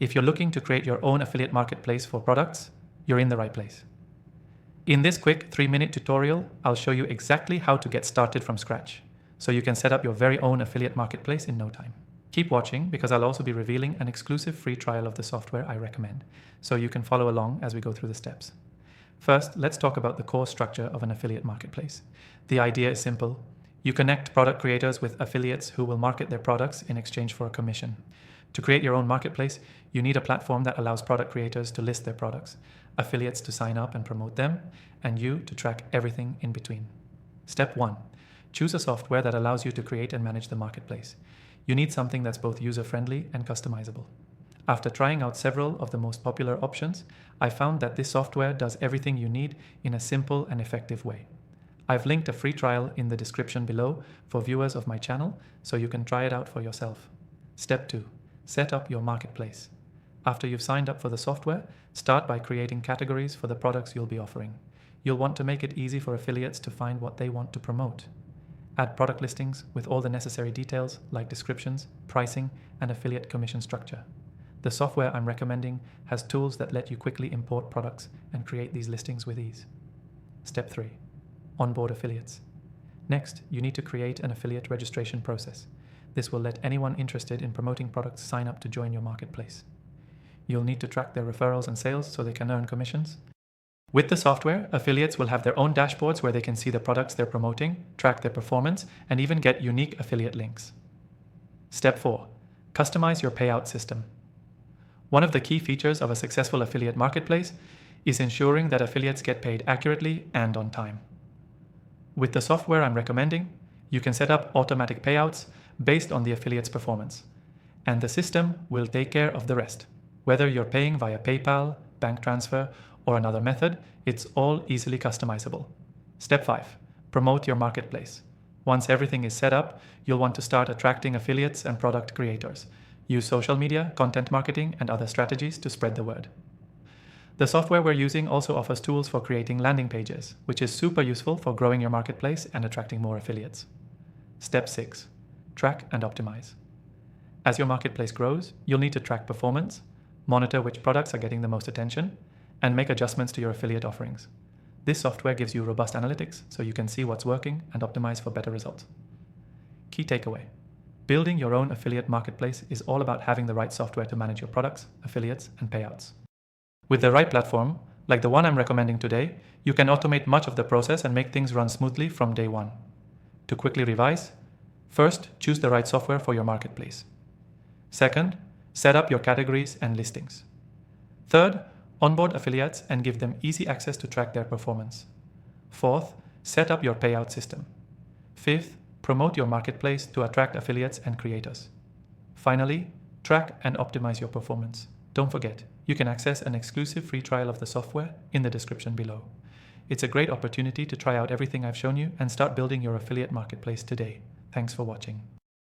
If you're looking to create your own affiliate marketplace for products, you're in the right place. In this quick 3-minute tutorial, I'll show you exactly how to get started from scratch, so you can set up your very own affiliate marketplace in no time. Keep watching because I'll also be revealing an exclusive free trial of the software I recommend, so you can follow along as we go through the steps. First, let's talk about the core structure of an affiliate marketplace. The idea is simple. You connect product creators with affiliates who will market their products in exchange for a commission. To create your own marketplace, you need a platform that allows product creators to list their products, affiliates to sign up and promote them, and you to track everything in between. Step 1. Choose a software that allows you to create and manage the marketplace. You need something that's both user-friendly and customizable. After trying out several of the most popular options, I found that this software does everything you need in a simple and effective way. I've linked a free trial in the description below for viewers of my channel, so you can try it out for yourself. Step 2. Set up your marketplace. After you've signed up for the software, start by creating categories for the products you'll be offering. You'll want to make it easy for affiliates to find what they want to promote. Add product listings with all the necessary details like descriptions, pricing, and affiliate commission structure. The software I'm recommending has tools that let you quickly import products and create these listings with ease. Step 3. Onboard affiliates. Next, you need to create an affiliate registration process. This will let anyone interested in promoting products sign up to join your marketplace. You'll need to track their referrals and sales so they can earn commissions. With the software, affiliates will have their own dashboards where they can see the products they're promoting, track their performance, and even get unique affiliate links. Step 4. Customize your payout system. One of the key features of a successful affiliate marketplace is ensuring that affiliates get paid accurately and on time. With the software I'm recommending, you can set up automatic payouts based on the affiliate's performance, and the system will take care of the rest. Whether you're paying via PayPal, bank transfer, or another method, it's all easily customizable. Step 5. Promote your marketplace. Once everything is set up, you'll want to start attracting affiliates and product creators. Use social media, content marketing, and other strategies to spread the word. The software we're using also offers tools for creating landing pages, which is super useful for growing your marketplace and attracting more affiliates. Step 6. Track and optimize. As your marketplace grows, you'll need to track performance, monitor which products are getting the most attention, and make adjustments to your affiliate offerings. This software gives you robust analytics so you can see what's working and optimize for better results. Key takeaway. Building your own affiliate marketplace is all about having the right software to manage your products, affiliates, and payouts. With the right platform, like the one I'm recommending today, you can automate much of the process and make things run smoothly from day one. To quickly revise, first, choose the right software for your marketplace. Second, set up your categories and listings. Third, onboard affiliates and give them easy access to track their performance. Fourth, set up your payout system. Fifth, promote your marketplace to attract affiliates and creators. Finally, track and optimize your performance. Don't forget, you can access an exclusive free trial of the software in the description below. It's a great opportunity to try out everything I've shown you and start building your affiliate marketplace today. Thanks for watching.